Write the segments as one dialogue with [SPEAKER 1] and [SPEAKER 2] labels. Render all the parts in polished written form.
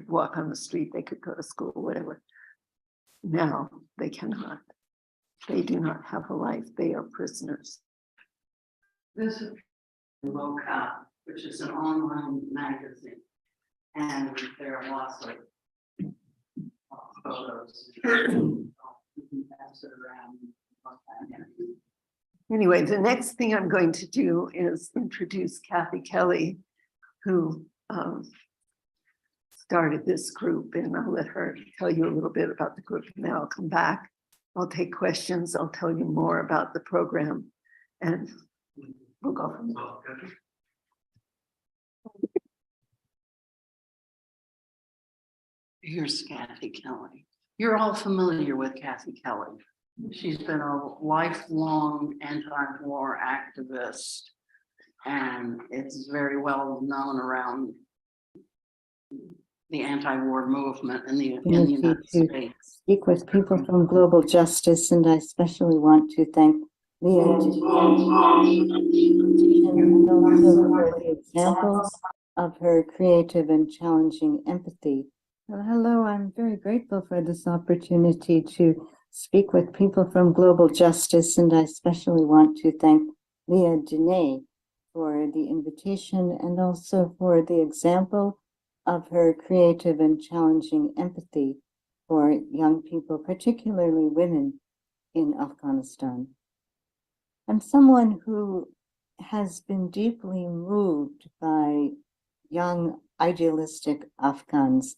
[SPEAKER 1] walk on the street, they could go to school, whatever. Now they cannot. They do not have a life. They are prisoners.
[SPEAKER 2] This is Loca, which is an online magazine, and there are lots of photos. You can pass it around.
[SPEAKER 1] Anyway, the next thing I'm going to do is introduce Kathy Kelly, who started this group, and I'll let her tell you a little bit about the group, and then I'll come back. I'll take questions. I'll tell you more about the program, and we'll go from there.
[SPEAKER 2] Here's Kathy Kelly. You're all familiar with Kathy Kelly. She's been a lifelong anti-war activist, and it's very well known around the anti-war movement in the United States.
[SPEAKER 3] Speak with people from Global Justice, and I especially want to thank Lia and also for the examples of her creative and challenging empathy. Well, hello, I'm very grateful for this opportunity to speak with people from Global Justice, and I especially want to thank Lia Gladstone for the invitation and also for the example of her creative and challenging empathy for young people, particularly women in Afghanistan. I'm someone who has been deeply moved by young idealistic Afghans.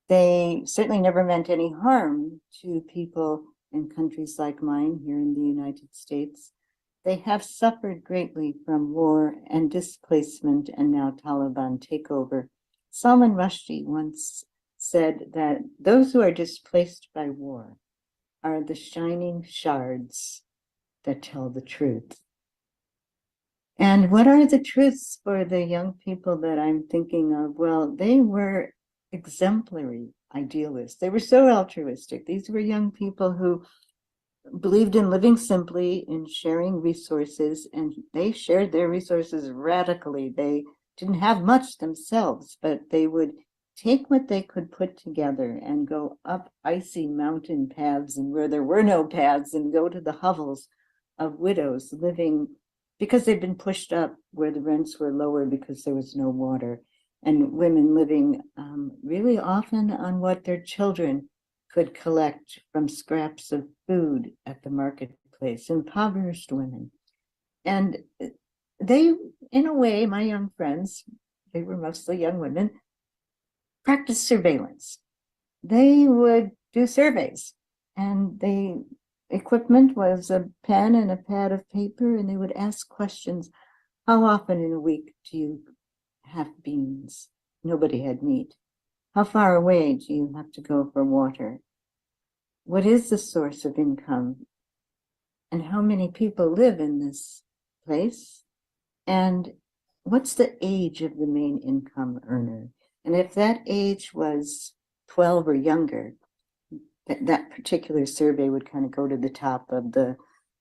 [SPEAKER 3] They certainly never meant any harm to people in countries like mine here in the United States. They have suffered greatly from war and displacement and now Taliban takeover. Salman Rushdie once said that those who are displaced by war are the shining shards that tell the truth. And what are the truths for the young people that I'm thinking of? Well, they were exemplary idealists. They were so altruistic. These were young people who believed in living simply, in sharing resources, and they shared their resources radically. They didn't have much themselves, but they would take what they could put together and go up icy mountain paths and where there were no paths and go to the hovels of widows living because they'd been pushed up where the rents were lower because there was no water, and women living really often on what their children could collect from scraps of food at the marketplace, impoverished women. And they, in a way, my young friends, they were mostly young women, practiced surveillance. They would do surveys, and equipment was a pen and a pad of paper, and they would ask questions. How often in a week do you have beans? Nobody had meat. How far away do you have to go for water? What is the source of income? And how many people live in this place? And what's the age of the main income earner? And if that age was 12 or younger, that particular survey would kind of go to the top of the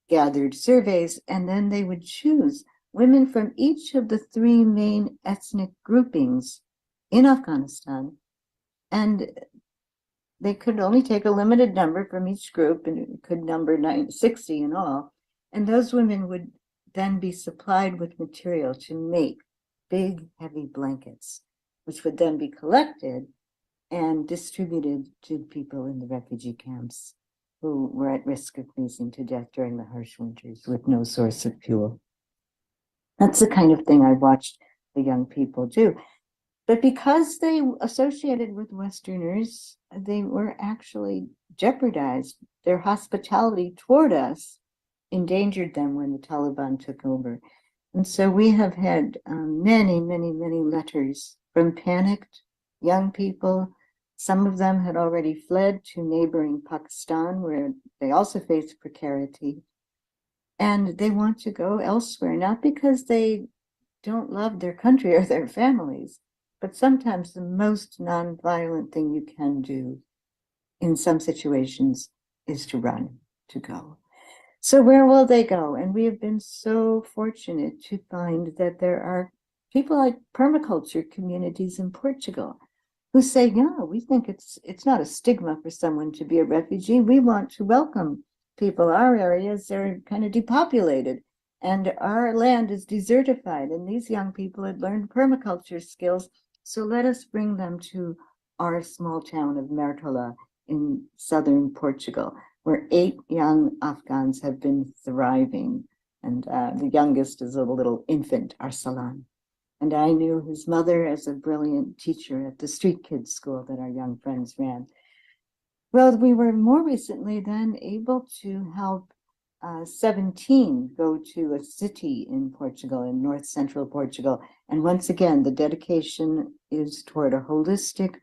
[SPEAKER 3] gathered surveys, and then they would choose women from each of the three main ethnic groupings in Afghanistan, and they could only take a limited number from each group, and it could number 60 in all, and those women would then be supplied with material to make big, heavy blankets, which would then be collected and distributed to people in the refugee camps who were at risk of freezing to death during the harsh winters with no source of fuel. That's the kind of thing I watched the young people do. But because they associated with Westerners, they were actually jeopardized. Their hospitality toward us endangered them when the Taliban took over. And so we have had many, many, many letters from panicked young people. Some of them had already fled to neighboring Pakistan, where they also face precarity. And they want to go elsewhere, not because they don't love their country or their families, but sometimes the most nonviolent thing you can do in some situations is to run, to go. So where will they go? And we have been so fortunate to find that there are people like permaculture communities in Portugal who say, yeah, we think it's not a stigma for someone to be a refugee. We want to welcome people. Our areas are kind of depopulated and our land is desertified. And these young people had learned permaculture skills. So let us bring them to our small town of Mertola in southern Portugal, where 8 young Afghans have been thriving. And the youngest is a little infant, Arsalan. And I knew his mother as a brilliant teacher at the street kids school that our young friends ran. Well, we were more recently then able to help 17 go to a city in Portugal, in north central Portugal. And once again, the dedication is toward a holistic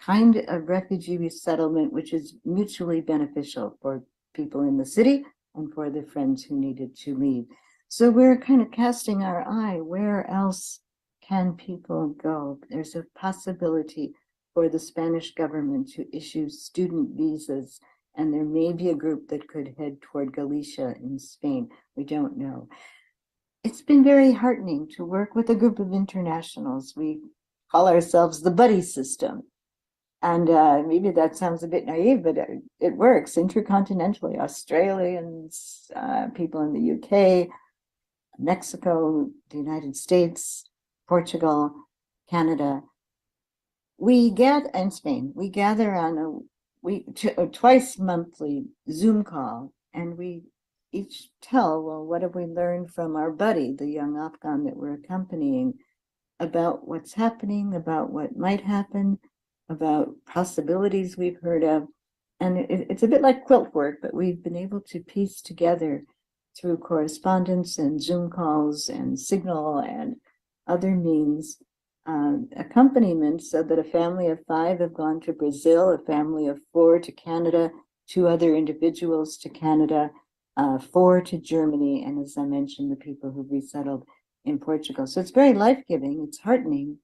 [SPEAKER 3] kind of refugee resettlement, which is mutually beneficial for people in the city and for the friends who needed to leave. So we're kind of casting our eye, where else can people go? There's a possibility for the Spanish government to issue student visas, and there may be a group that could head toward Galicia in Spain. We don't know. It's been very heartening to work with a group of internationals. We call ourselves the buddy system. And maybe that sounds a bit naive, but it works intercontinentally. Australians, people in the UK, Mexico, the United States, Portugal, Canada. And Spain. We gather on a twice monthly Zoom call, and we each tell, well, what have we learned from our buddy, the young Afghan that we're accompanying, about what's happening, about what might happen, about possibilities we've heard of. And it's a bit like quilt work, but we've been able to piece together through correspondence and Zoom calls and Signal and other means accompaniment, so that a family of 5 have gone to Brazil, a family of 4 to Canada, 2 other individuals to Canada, 4 to Germany, and as I mentioned, the people who've resettled in Portugal. So it's very life-giving, it's heartening,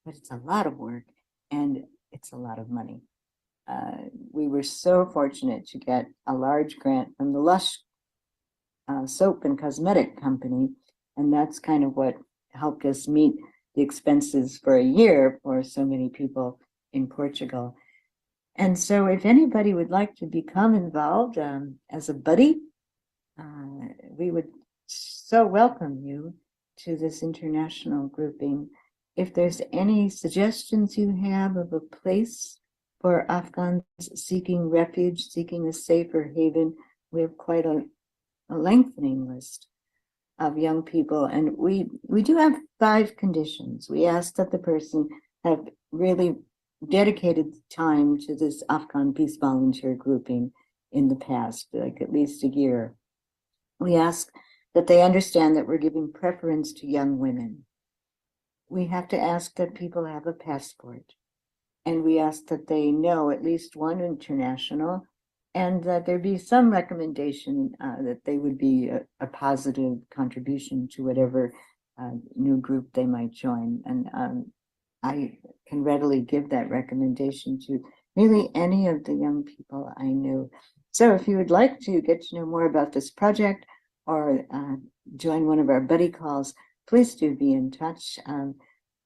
[SPEAKER 3] but it's a lot of work and it's a lot of money. We were so fortunate to get a large grant from the Lush soap and cosmetic company, and that's kind of what helped us meet the expenses for a year for so many people in Portugal. And so if anybody would like to become involved as a buddy, we would so welcome you to this international grouping. If there's any suggestions you have of a place for Afghans seeking refuge, seeking a safer haven, we have quite a lengthening list of young people. And we do have 5 conditions. We ask that the person have really dedicated time to this Afghan peace volunteer grouping in the past, like at least a year. We ask that they understand that we're giving preference to young women. We have to ask that people have a passport. And we ask that they know at least one international, and that there be some recommendation that they would be a positive contribution to whatever new group they might join. And I can readily give that recommendation to really any of the young people I know. So if you would like to get to know more about this project or join one of our buddy calls, please do be in touch.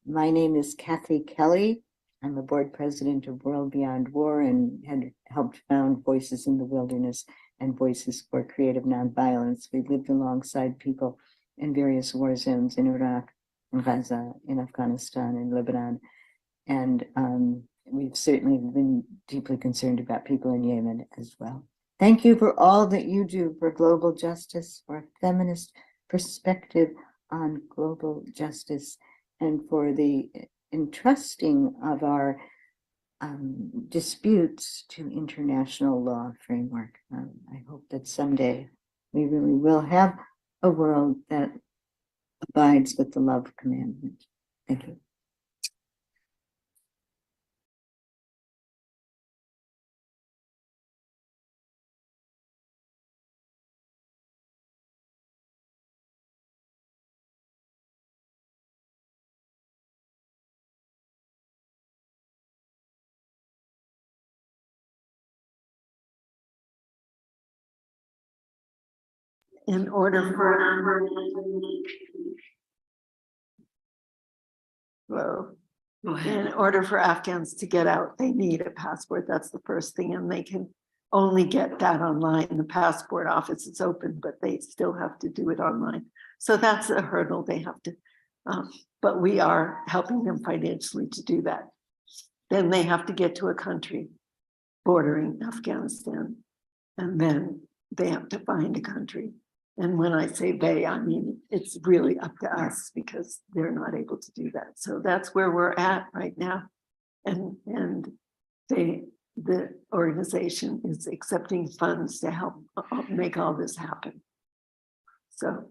[SPEAKER 3] My name is Kathy Kelly. I'm a board president of World Beyond War and had helped found Voices in the Wilderness and Voices for Creative Nonviolence. We've lived alongside people in various war zones in Iraq, in Gaza, in Afghanistan, in Lebanon. And we've certainly been deeply concerned about people in Yemen as well. Thank you for all that you do for global justice, for a feminist perspective on global justice, and for the entrusting of our disputes to international law framework. I hope that someday we really will have a world that abides with the love commandment. Thank you.
[SPEAKER 1] In order for, hello,
[SPEAKER 2] Go
[SPEAKER 1] In
[SPEAKER 2] ahead.
[SPEAKER 1] order for Afghans to get out, they need a passport. That's the first thing, and they can only get that online. The passport office is open, but they still have to do it online. So that's a hurdle they have to, but we are helping them financially to do that. Then they have to get to a country bordering Afghanistan, and then they have to find a country. And when I say they, I mean, it's really up to us because they're not able to do that. So that's where we're at right now. And the organization is accepting funds to help make all this happen. So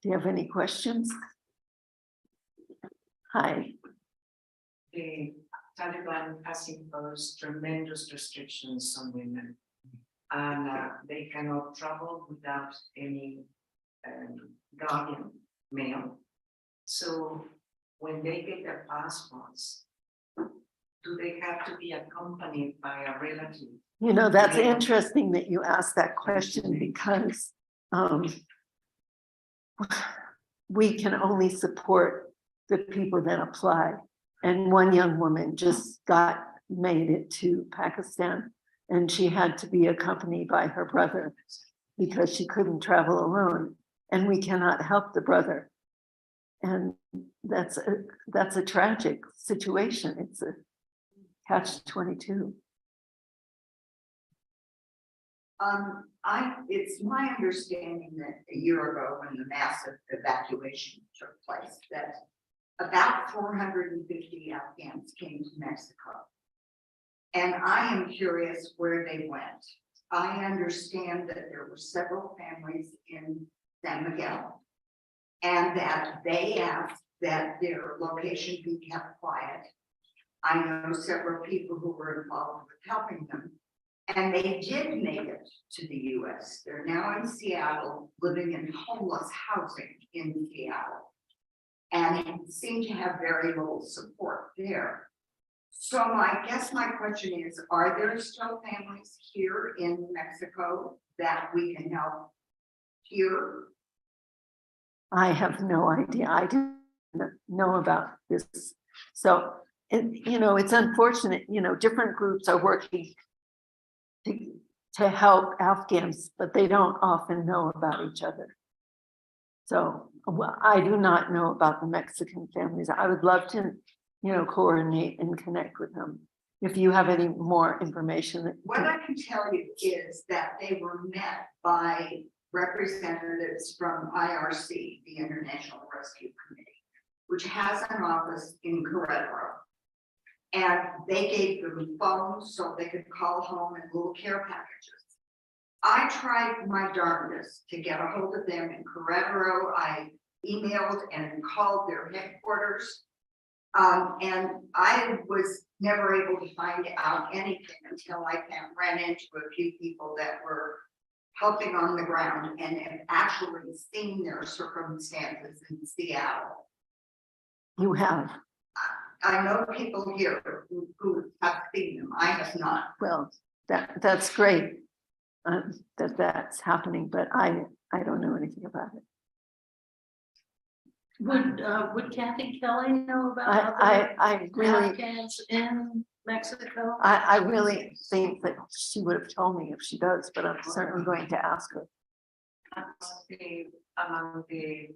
[SPEAKER 1] do you have any questions? Hi.
[SPEAKER 4] The Taliban has imposed tremendous restrictions on women, and they cannot travel without any guardian male. So when they get their passports, do they have to be accompanied by a relative?
[SPEAKER 1] You know, that's interesting that you asked that question because we can only support the people that apply. And one young woman just made it to Pakistan, and she had to be accompanied by her brother because she couldn't travel alone, and we cannot help the brother. And that's a tragic situation. It's a catch-22.
[SPEAKER 5] It's my understanding that a year ago, when the massive evacuation took place, that about 450 Afghans came to Mexico. And I am curious where they went. I understand that there were several families in San Miguel, and that they asked that their location be kept quiet. I know several people who were involved with helping them, and they did make it to the US. They're now in Seattle, living in homeless housing in Seattle, and seem to have very little support there. So I guess my question is, are there still families here in Mexico that we can help here?
[SPEAKER 1] I have no idea. I didn't know about this. So, it's unfortunate, different groups are working to help Afghans, but they don't often know about each other. So I do not know about the Mexican families. I would love to, coordinate and connect with them. If you have any more information.
[SPEAKER 5] What I can tell you is that they were met by representatives from IRC, the International Rescue Committee, which has an office in Querétaro. And they gave them phones so they could call home and little care packages. I tried my darndest to get a hold of them in Querétaro. I emailed and called their headquarters. And I was never able to find out anything until I ran into a few people that were helping on the ground and have actually seen their circumstances in Seattle.
[SPEAKER 1] You have.
[SPEAKER 5] I know people here who have seen them. I have not.
[SPEAKER 1] Well, that's great that that's happening, but I don't know anything about it.
[SPEAKER 2] Would Kathy Kelly know about
[SPEAKER 1] I really,
[SPEAKER 2] Afghans in Mexico?
[SPEAKER 1] I really think that she would have told me if she does, but I'm certainly going to ask her.
[SPEAKER 4] Among the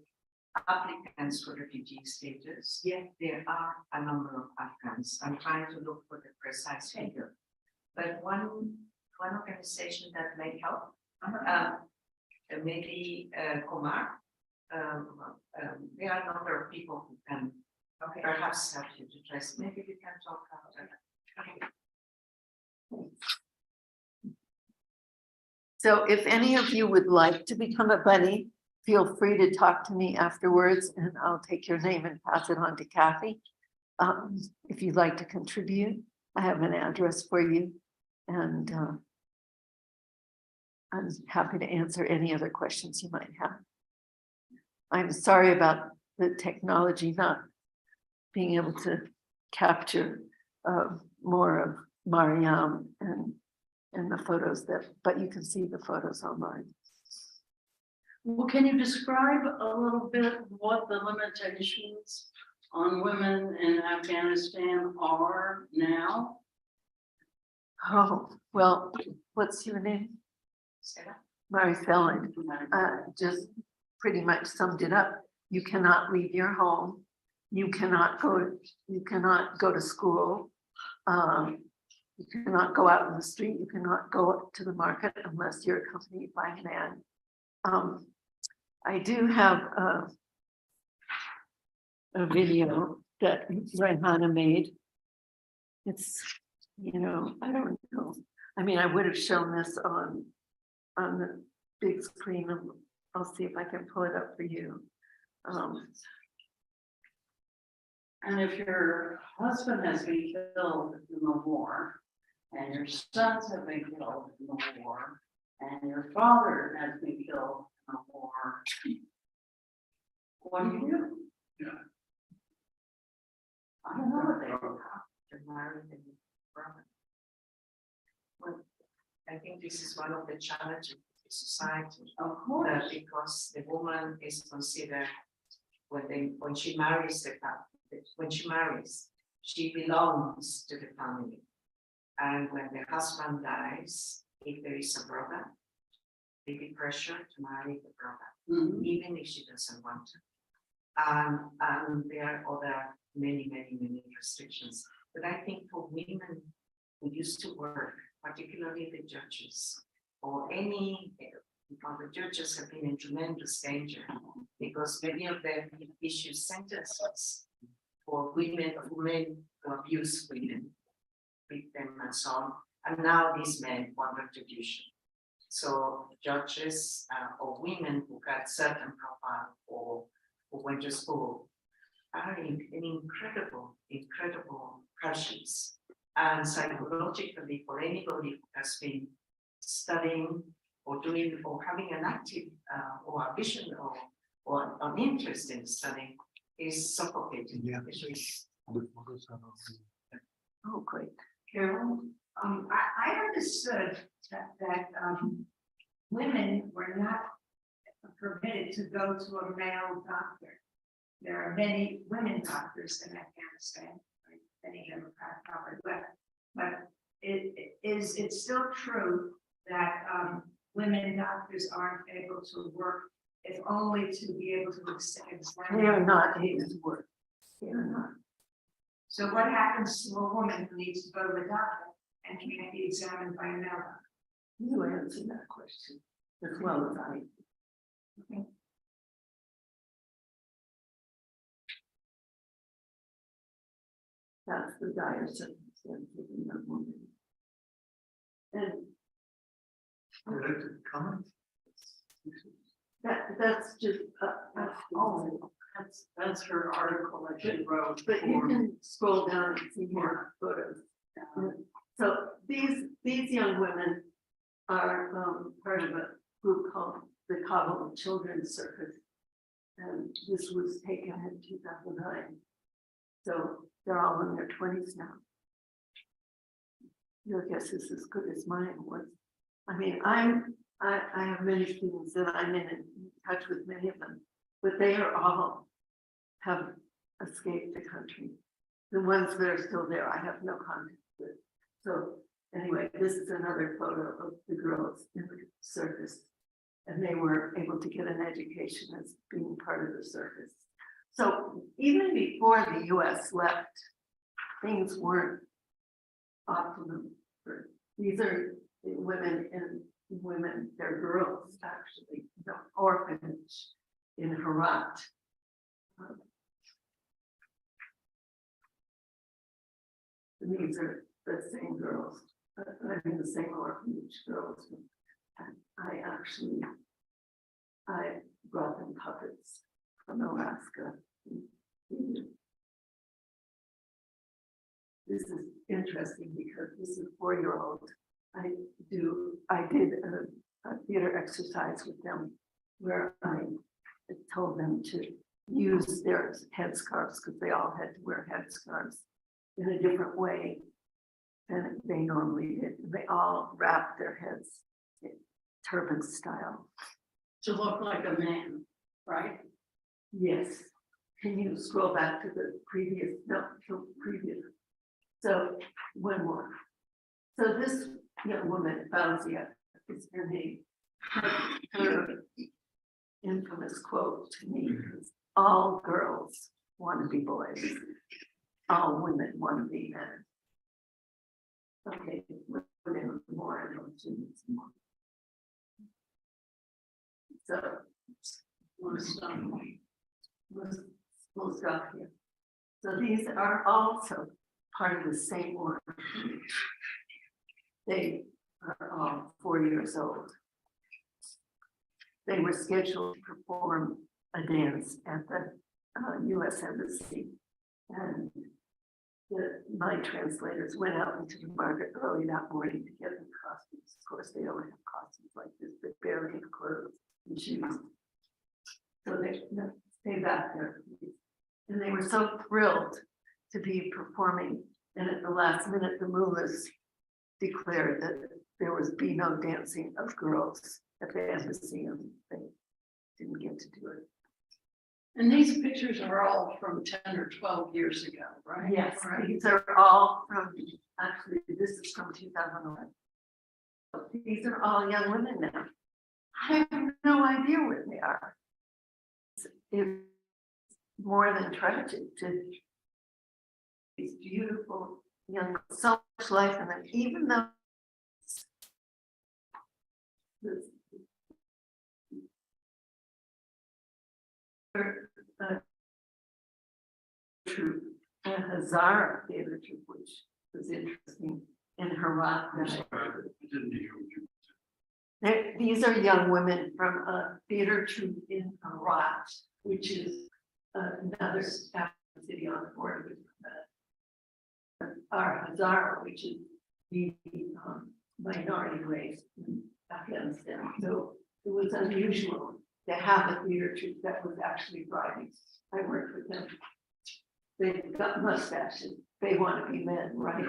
[SPEAKER 4] applicants for refugee status, yes, there are a number of Afghans. I'm trying to look for the precise figure. But one organization that may help, maybe Comar. There are a number of people who can perhaps help you to trace. Maybe we can talk about that.
[SPEAKER 1] So if any of you would like to become a buddy, feel free to talk to me afterwards and I'll take your name and pass it on to Kathy. If you'd like to contribute, I have an address for you, and I'm happy to answer any other questions you might have. I'm sorry about the technology not being able to capture more of Mariam and the photos but you can see the photos online.
[SPEAKER 2] Well, can you describe a little bit what the limitations on women in Afghanistan are now?
[SPEAKER 1] Oh, well, what's your name? Mary Fallon, just pretty much summed it up. You cannot leave your home. You cannot go to school. You cannot go out in the street. You cannot go up to the market unless you're accompanied by a man. I do have a video that Rehana made. It's, you know, I don't know. I mean, I would have shown this on the big screen. I'll see if I can pull it up for you.
[SPEAKER 2] And if your husband has been killed in the war, and your sons have been killed in the war, and your father has been killed in the war, what do you do?
[SPEAKER 4] Yeah.
[SPEAKER 2] I don't know what they do.
[SPEAKER 4] They're married and brother. Well, I think this is one of the challenges of the society.
[SPEAKER 2] Of course.
[SPEAKER 4] That because the woman is considered when she marries she belongs to the family. And when the husband dies, if there is a brother, they be pressured to marry the brother, even if she doesn't want to. And there are other many restrictions. But I think for women who used to work, particularly the judges, or any, the judges have been in tremendous danger because many of them issue sentences for women who abuse women, beat them and so on. And now these men want retribution. So judges or women who got certain profile or who went to school are in incredible pressures. And psychologically, for anybody who has been studying or doing or having an active or a vision or an interest in studying is suffocating.
[SPEAKER 6] Yeah.
[SPEAKER 1] Oh, great.
[SPEAKER 4] Carol?
[SPEAKER 5] I understood that women were not permitted to go to a male doctor. There are many women doctors in Afghanistan, right? Many Democrat probably left. But is it still true that women doctors aren't able to work, if only to be able to examine?
[SPEAKER 1] They are not able to work. They are not.
[SPEAKER 5] So what happens to a woman who needs to go to the doctor and can't be examined by a male doctor?
[SPEAKER 1] You answer that question as well as I.
[SPEAKER 5] Okay.
[SPEAKER 1] That's the dire circumstance of a young woman. And
[SPEAKER 6] Would you like to comment?
[SPEAKER 1] that's just,
[SPEAKER 2] That's her article that she wrote.
[SPEAKER 1] but you can scroll down and see more photos. So these young women are part of a group called the Kabul Children's Circus. And this was taken in 2009. So they're all in their 20s now. Your guess is as good as mine was. I mean, I have many students that I'm in touch with many of them, but they are all have escaped the country. The ones that are still there, I have no contact with. So anyway, this is another photo of the girls in the circus. And they were able to get an education as being part of the circus. So even before the US left, things weren't optimum. These are women and women, they're girls actually, the orphanage in Herat. These are the same girls, I mean the same orphanage girls. And I brought them puppets from Alaska. This is interesting because this is a 4-year-old. I did a theater exercise with them where I told them to use their headscarves because they all had to wear headscarves in a different way than they normally did. They all wrapped their heads in turban style.
[SPEAKER 2] To look like a man, right?
[SPEAKER 1] Yes. Can you scroll back to the previous, no, to previous? So one more. So this young woman, Fauzia, is her name. Her infamous quote to me is, all girls want to be boys. All women want to be men. Okay, women more and students more. So we'll stop here. So these are also part of the same org. They are all 4 years old. They were scheduled to perform a dance at the US Embassy. And my translators went out into the market early that morning to get them costumes. Of course, they don't have costumes like this, but barely have clothes and shoes. So they stay back there. And they were so thrilled to be performing. And at the last minute, the mullahs declared that there was be no dancing of girls at the embassy, and they didn't get to do it.
[SPEAKER 2] And these pictures are all from 10 or 12 years ago, right?
[SPEAKER 1] Yes,
[SPEAKER 2] Right.
[SPEAKER 1] these are all from, actually, this is from 2011. These are all young women now. I have no idea where they are. It's more than tragic to these beautiful young, so much life in them, even though this, troop, a Hazara theater troupe, which was interesting in Herat. These are young women from a theater troupe in Herat, which is another city on the border with our Hazara, which is the minority race in Afghanistan. So it was unusual to have a theater troupe that was actually thriving. I worked with them. They've got mustaches. They want to be men, right?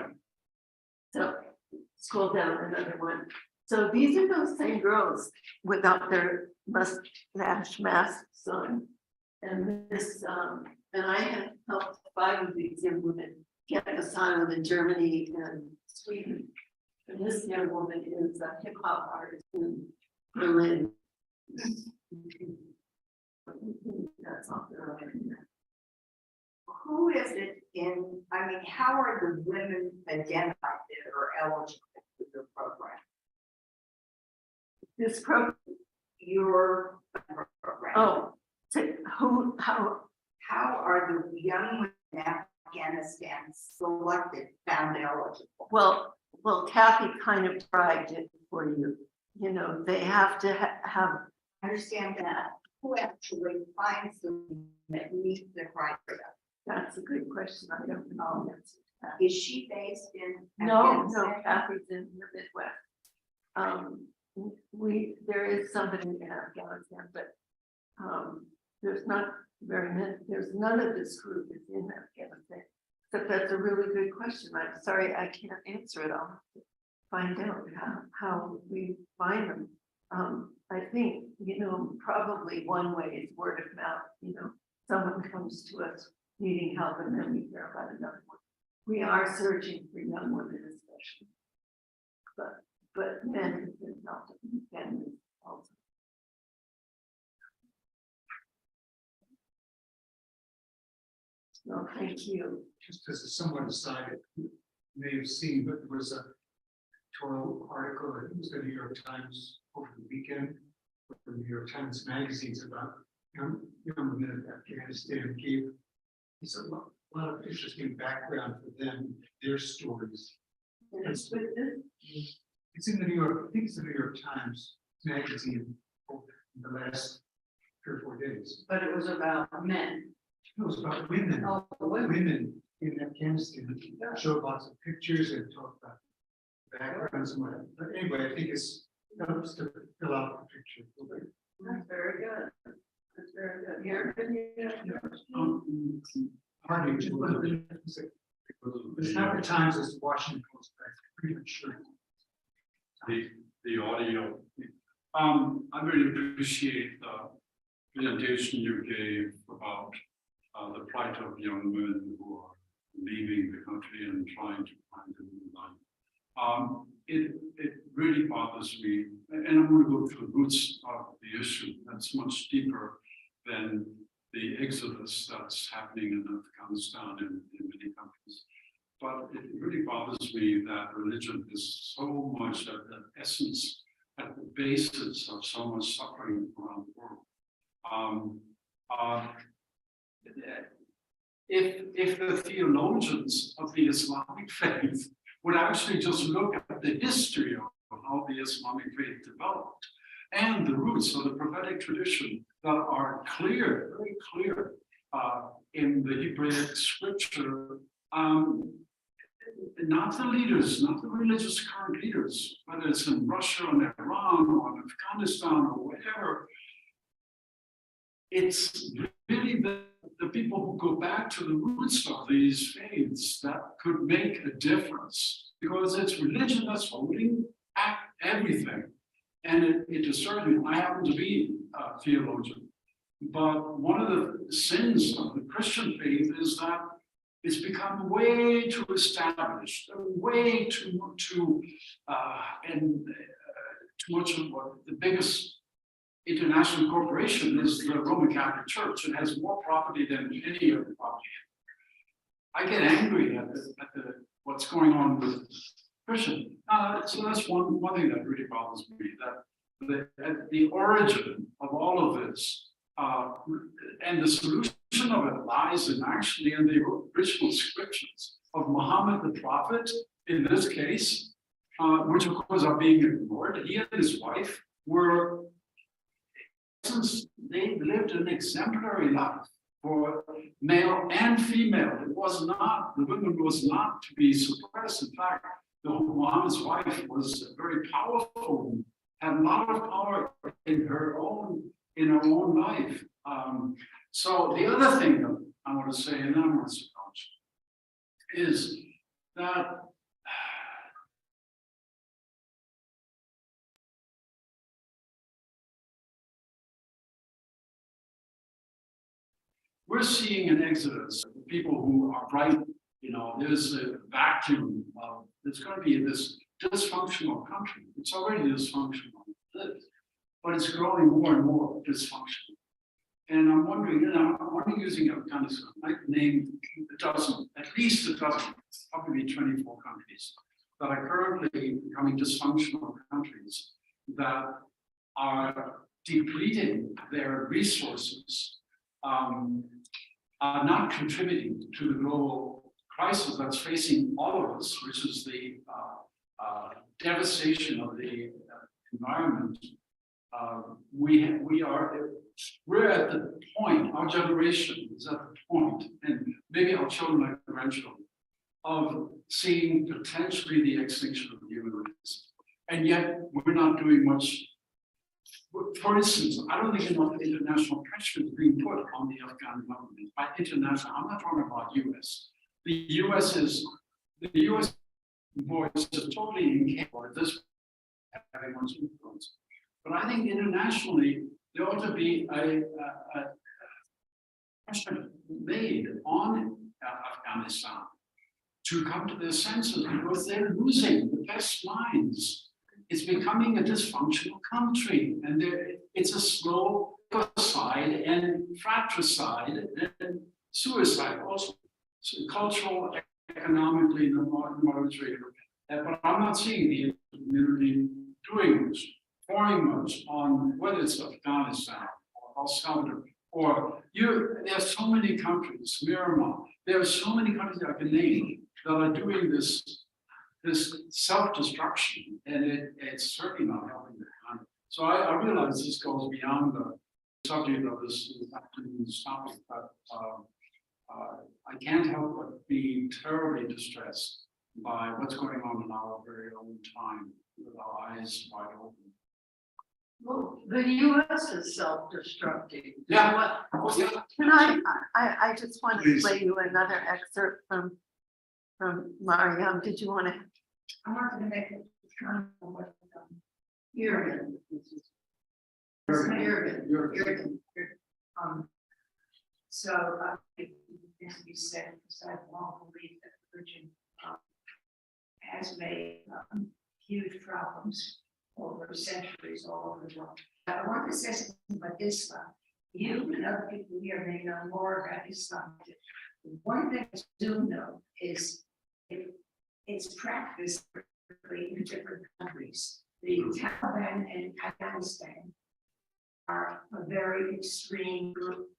[SPEAKER 1] So scroll down another one. So these are those same girls without their mustache masks on. And this, and I have helped 5 of these young women get asylum in Germany and Sweden. And this young woman is a hip hop artist in Berlin. That's all they're right in there.
[SPEAKER 5] Who is it in, I mean, how are the women identified that are eligible for the program?
[SPEAKER 1] This program,
[SPEAKER 5] Your program?
[SPEAKER 1] oh, so who, how
[SPEAKER 5] are the young women in Afghanistan selected, found eligible?
[SPEAKER 1] well, Kathy kind of tried it for you. You know, they have to have,
[SPEAKER 5] Understand that. Who actually finds them that meet the criteria?
[SPEAKER 1] that's a good question. I don't know.
[SPEAKER 5] Is she based in
[SPEAKER 1] No,
[SPEAKER 5] Afghanistan?
[SPEAKER 1] Kathy's in the Midwest. There is somebody in Afghanistan, but there's not very many, there's none of this group is in Afghanistan. But that's a really good question. I'm sorry, I can't answer it. I'll have to find out how we find them. I think, you know, probably one way is word of mouth. You know, someone comes to us needing help and then we hear about another one. We are searching for young women especially. But men have been helped and families also. No, thank you.
[SPEAKER 6] Just as a somewhat aside, you may have seen, but there was a editorial article, I think it was the New York Times over the weekend, or the New York Times magazines about young women in Afghanistan. Gave it's a lot of interesting background for them, their stories. It's in the New York, I think it's the New York Times magazine over the last 3 or 4 days.
[SPEAKER 2] But it was about men.
[SPEAKER 6] It was about women.
[SPEAKER 2] Oh, women.
[SPEAKER 6] Women in Afghanistan. Showed lots of pictures and talked about backgrounds and whatever. But anyway, I think it's helps to fill out the picture.
[SPEAKER 2] That's very good. That's very good. Here,
[SPEAKER 6] Hardly. It's not the Times, it's the Washington Post, but I'm pretty much sure.
[SPEAKER 7] The audio. I really appreciate the presentation you gave about the plight of young women who are leaving the country and trying to find a new life. It really bothers me, and I'm going to go to the roots of the issue that's much deeper than the exodus that's happening in Afghanistan and in many countries. But it really bothers me that religion is so much at the essence, at the basis of so much suffering around the world. If the theologians of the Islamic faith would actually just look at the history of how the Islamic faith developed and the roots of the prophetic tradition that are clear, very clear in the Hebraic scripture, not the leaders, not the religious current leaders, whether it's in Russia and Iran or Afghanistan or whatever, it's really the people who go back to the roots of these faiths that could make a difference, because it's religion that's holding back everything. And it disturbs me. I happen to be a theologian, but one of the sins of the Christian faith is that it's become way too established, way too much of what the biggest international corporation is the Roman Catholic Church. It has more property than any other property. I get angry at what's going on with Christian. So that's one thing that really bothers me, that the origin of all of this and the solution of it lies in actually in the original scriptures of Muhammad the prophet, in this case, which of course are being ignored. He and his wife were, since they lived an exemplary life for male and female. It was not, the women was not to be suppressed. In fact, Muhammad's wife was very powerful, had a lot of power in her own life. So the other thing that I want to say, and then I'm going to suppose, is that we're seeing an exodus of people who are bright. There's a vacuum of, there's going to be this dysfunctional country. It's already dysfunctional, but it's growing more and more dysfunctional. And I'm wondering, I'm only using Afghanistan. I can name at least a dozen, probably 24 countries that are currently becoming dysfunctional countries that are depleting their resources, are not contributing to the global crisis that's facing all of us, which is the devastation of the environment. We're at the point, our generation is at the point, and maybe our children and grandchildren, of seeing potentially the extinction of the human race. And yet we're not doing much. For instance, I don't think enough international pressure is being put on the Afghan government. By international, I'm not talking about US. The US voice is totally incapable of this having much influence. But I think internationally, there ought to be a pressure made on Afghanistan to come to their senses, because they're losing the best minds. It's becoming a dysfunctional country, and it's a slow suicide and fratricide and suicide also, so cultural, economically, military. But I'm not seeing the community doing much, pouring much on whether it's Afghanistan or El Salvador, or there are so many countries, Myanmar, there are so many countries I can name that are doing this self-destruction, and it's certainly not helping the country. So I realize this goes beyond the subject of this topic, but I can't help but be terribly distressed by what's going on in our very own time, with our eyes wide open.
[SPEAKER 2] Well, the US is self-destructing.
[SPEAKER 7] Yeah.
[SPEAKER 1] Can I just want to play you another excerpt from Mariam. Did you want to?
[SPEAKER 5] I want to make it kind of what
[SPEAKER 2] Jürgen.
[SPEAKER 4] So, as you said, because I long believe that religion has made huge problems over centuries all over the world. I want to say something about Islam. You and other people here may know more about Islam. One thing I do know is it's practiced in different countries. The Taliban in Afghanistan are a very extreme group.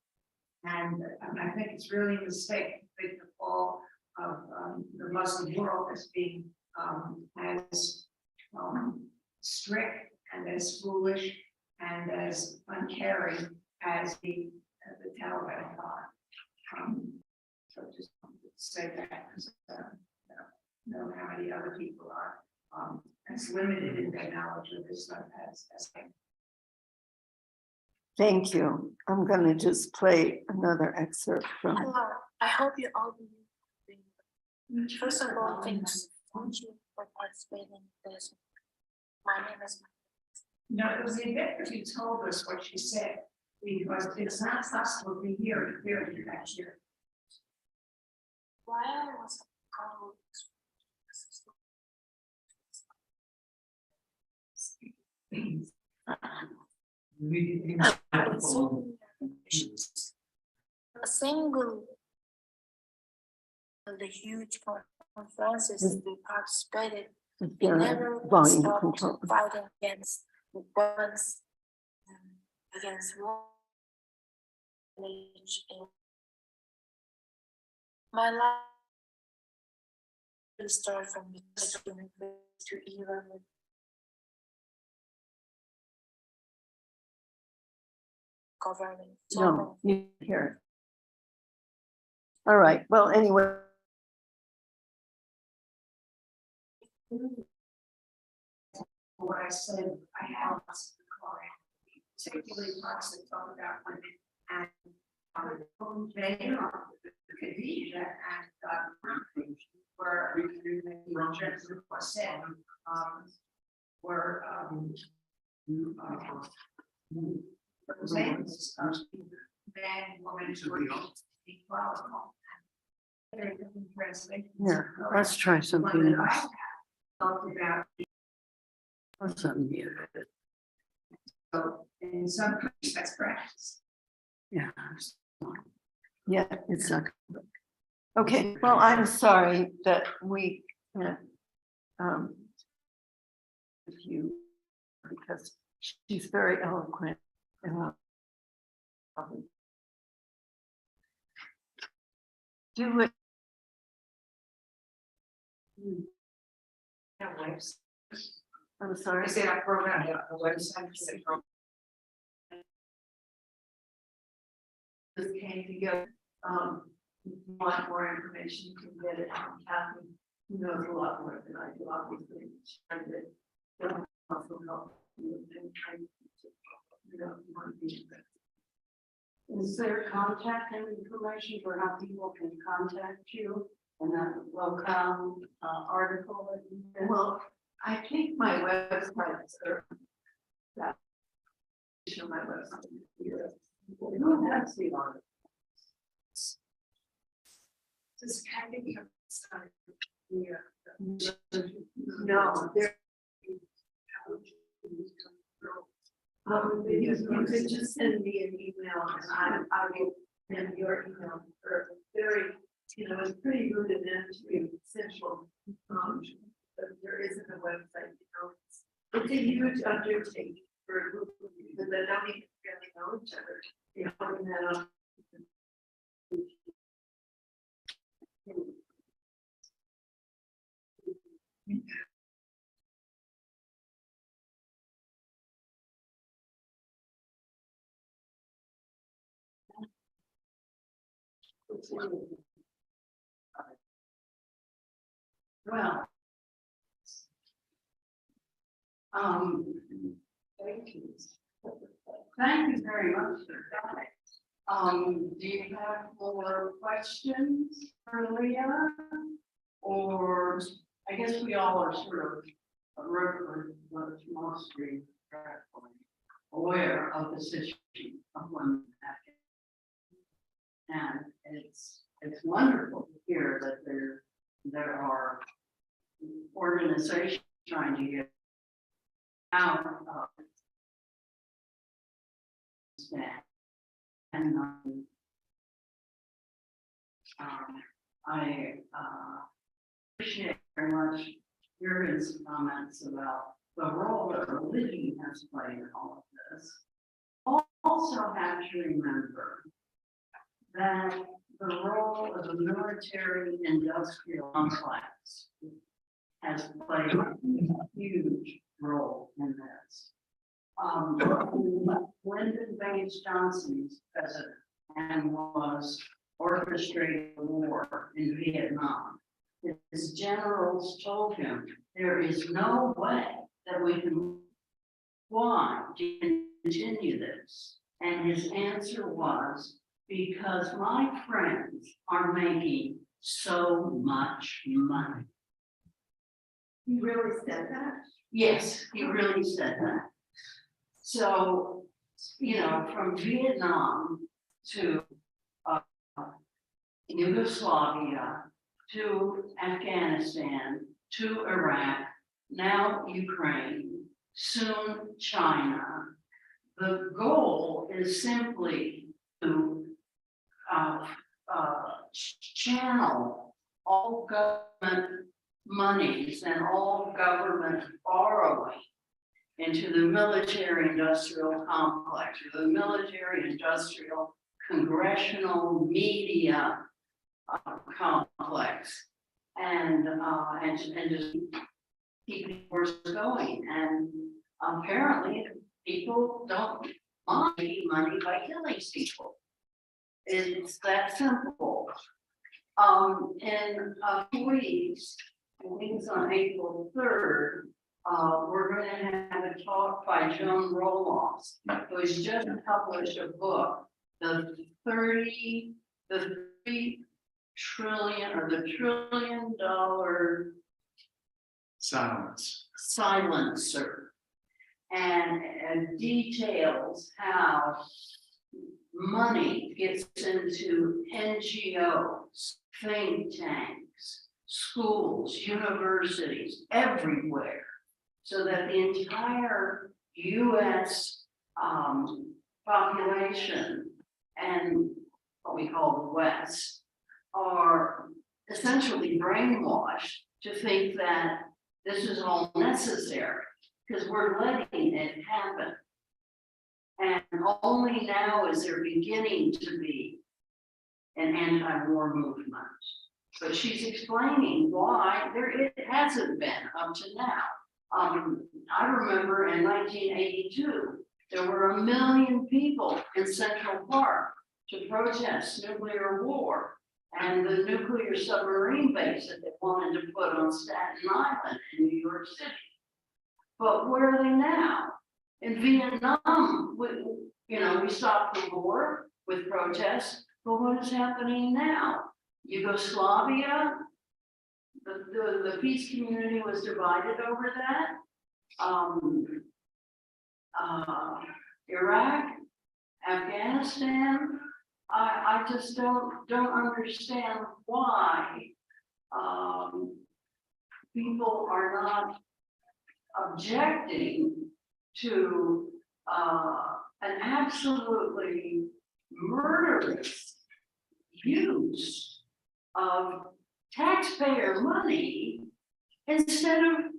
[SPEAKER 4] And I think it's really a mistake to think of all of the Muslim world as being as strict and as foolish and as uncaring as the Taliban are. So just wanted to say that because know how many other people are as limited in their knowledge of Islam as I am.
[SPEAKER 1] Thank you. I'm going to just play another excerpt from.
[SPEAKER 8] Hello, I hope you all doing well. First of all, thank you for participating in this. My name is.
[SPEAKER 4] No, it was the event you told us what she said, because it's not possible to hear it clearly back here.
[SPEAKER 8] While I was at Kabul, a single of the huge conferences we participated, we never
[SPEAKER 1] Volume
[SPEAKER 8] stopped
[SPEAKER 1] control.
[SPEAKER 8] fighting against violence, against war. My life started from the to Iran. Covering.
[SPEAKER 1] No, you hear it. All right. Well, anyway.
[SPEAKER 4] What I said, I have lots of the particularly parts that talk about women and they are Khadija and were said were examples of man, woman, equality.
[SPEAKER 2] Yeah, let's try something else.
[SPEAKER 4] Talked about
[SPEAKER 2] Let's unmute it.
[SPEAKER 4] so in some countries that's practice.
[SPEAKER 2] Yeah.
[SPEAKER 1] Yeah, it's not. Okay, well, I'm sorry that we can't. If you, because she's very eloquent and do it. I'm sorry.
[SPEAKER 4] I said I programmed a website.
[SPEAKER 1] This came together. If you want more information, you can get it from Kathy, who knows a lot more than I do, obviously. And it will also help you in trying to, you know, you want to be.
[SPEAKER 2] Is there contact information for how people can contact you and that will come article that you did?
[SPEAKER 1] Well, I think my website is that. Show my website here.
[SPEAKER 2] No, that's the article.
[SPEAKER 4] Does Kathy have started?
[SPEAKER 1] No, there. You could just send me an email and I will send your email for very, you know, it's pretty rudimentary, simple. But there isn't a website, you know, it's a huge undertaking for a group of people that don't even really know each other. You know, putting that up.
[SPEAKER 2] Well. Thank you. Thank you very much for that. Do you have more questions for Leah? Or I guess we all are sort of mostly aware of the situation of women And it's wonderful to hear that there are organizations trying to get out of that. And I appreciate very much your comments about the role that religion has played in all of this. Also have to remember that the role of the military industrial complex has played a huge role in this. Lyndon Baines Johnson's president and was orchestrating the war in Vietnam. His generals told him there is no way that we can want to continue this. And his answer was, because my friends are making so much money.
[SPEAKER 5] He really said that?
[SPEAKER 2] Yes, he really said that. So, you know, from Vietnam to Yugoslavia, to Afghanistan, to Iraq, now Ukraine, soon China. The goal is simply to channel all government monies and all government borrowing into the military-industrial complex, or the military-industrial congressional media complex, and just keep the wars going. And apparently, people don't want money by killing people. It's that simple. In a few weeks, I think it's on April 3rd, we're going to have a talk by Joan Roloff, who has just published a book, the 3 trillion or the $1 trillion silencer, and details how money gets into NGOs, think tanks, schools, universities, everywhere, so that the entire US population and what we call the West are essentially brainwashed to think that this is all necessary because we're letting it happen. And only now is there beginning to be an anti-war movement. But she's explaining why it hasn't been up to now. I remember in 1982, there were 1 million people in Central Park to protest nuclear war and the nuclear submarine base that they wanted to put on Staten Island in New York City. But where are they now? In Vietnam, we stopped the war with protests, but what is happening now? Yugoslavia, the peace community was divided over that. Iraq, Afghanistan, I just don't understand why people are not objecting to an absolutely murderous use of taxpayer money instead of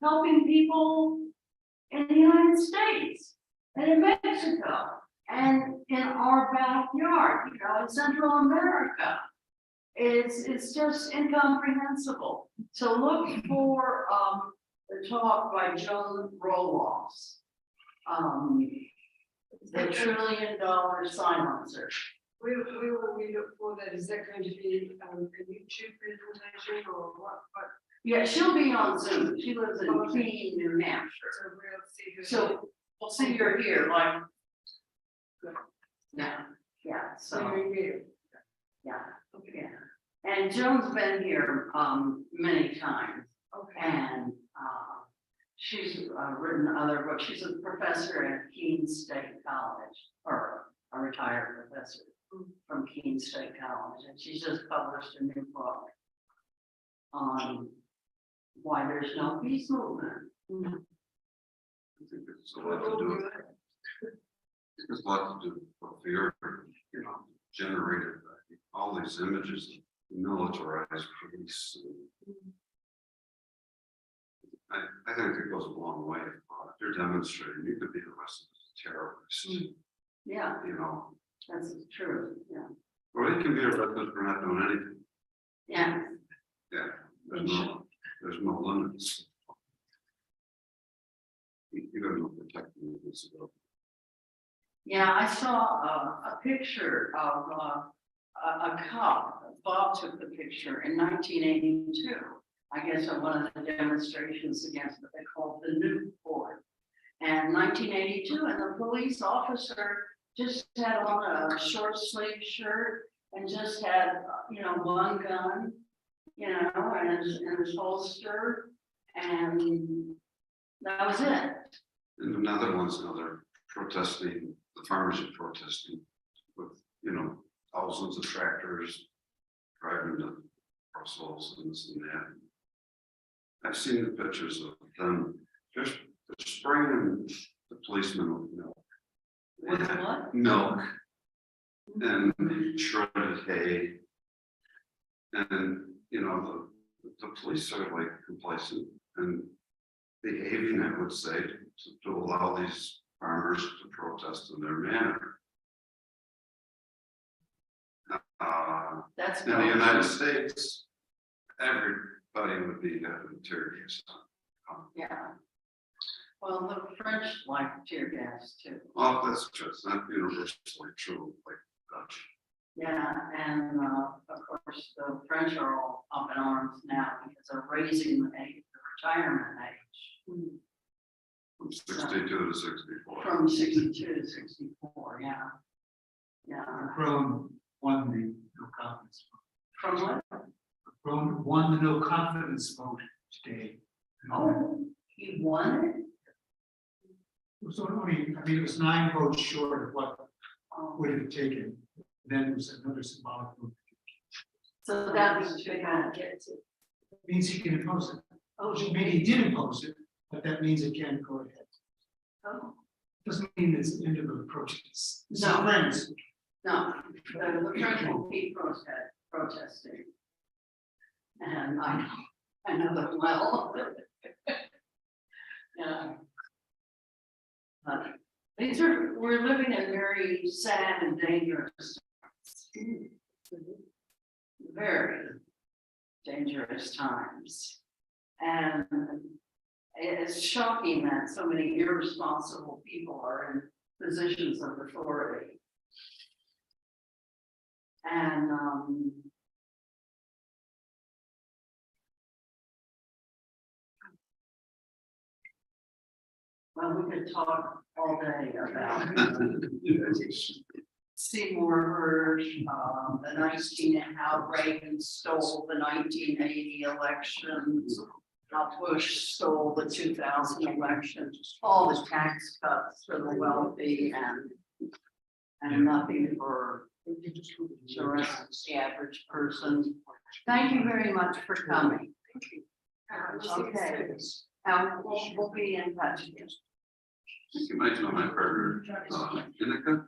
[SPEAKER 2] helping people in the United States and in Mexico and in our backyard, in Central America. It's just incomprehensible. So look for the talk by Joan Roloff, the $1 trillion silencer.
[SPEAKER 4] We will look for that. Is that going to be a YouTube presentation or what?
[SPEAKER 2] Yeah, she'll be on Zoom. She lives in Keene, New Hampshire.
[SPEAKER 4] So we'll see her.
[SPEAKER 2] So we'll see her here, like, yeah, so, yeah, yeah. And Joan's been here many times,
[SPEAKER 4] Okay.
[SPEAKER 2] and she's written other books. She's a professor at Keene State College, or a retired professor. from Keene State College, and she's just published a new book on why there's no peace movement.
[SPEAKER 9] I think it's a lot to do with it. It's a lot to do with fear, you know, generated by all these images of militarized police. I think it goes a long way. If you're demonstrating, you could be arrested as a terrorist,
[SPEAKER 2] Yeah,
[SPEAKER 9] you know,
[SPEAKER 2] that's true, yeah.
[SPEAKER 9] or you can be arrested for not doing anything.
[SPEAKER 2] Yeah,
[SPEAKER 9] Yeah, there's no limits. You gotta know protecting the disability.
[SPEAKER 2] yeah, I saw a picture of a cop. Bob took the picture in 1982. I guess at one of the demonstrations against what they called the New Court. And 1982, and the police officer just had on a short sleeve shirt and just had, you know, one gun, you know, and his holster, and that was it.
[SPEAKER 9] And another one's another protesting, the farmers are protesting with, you know, thousands of tractors driving to Brussels and this and that. I've seen the pictures of them just spraying the policemen with milk.
[SPEAKER 2] With what?
[SPEAKER 9] Milk and shredded hay. And, you know, the police are like complacent and behaving, I would say, to allow these farmers to protest in their manner.
[SPEAKER 2] That's
[SPEAKER 9] In the United States, everybody would be having tear gas.
[SPEAKER 2] yeah. Well, the French like tear gas too.
[SPEAKER 9] Well, that's true. It's not universally true, like Dutch.
[SPEAKER 2] Yeah, and of course, the French are all up in arms now because they're raising the age, the retirement age.
[SPEAKER 9] From 62 to 64.
[SPEAKER 2] From 62 to 64, yeah. Yeah.
[SPEAKER 6] Macron won the no confidence vote.
[SPEAKER 2] From what?
[SPEAKER 6] Macron won the no confidence vote today.
[SPEAKER 2] Oh, he won it?
[SPEAKER 6] So I mean, it was 9 votes short of what
[SPEAKER 2] Oh,
[SPEAKER 6] would have taken. Then it was another symbolic vote.
[SPEAKER 1] So that means they don't get to.
[SPEAKER 6] Means he can impose it.
[SPEAKER 2] oh,
[SPEAKER 6] Maybe he did impose it, but that means it can go ahead.
[SPEAKER 2] oh,
[SPEAKER 6] Doesn't mean it's the end of the protests.
[SPEAKER 2] No.
[SPEAKER 6] Friends.
[SPEAKER 2] no, the French will keep protesting. And I know them well. Yeah. We're living in very sad and dangerous times. Very dangerous times. And it's shocking that so many irresponsible people are in positions of authority. And well, we could talk all day about Seymour Hersh, the 19, how Reagan stole the 1980 elections, how Bush stole the 2000 election, all the tax cuts for the wealthy and nothing for the rest of the average person. Thank you very much for coming. Okay, we'll be in touch.
[SPEAKER 9] You might know my partner, Inaka.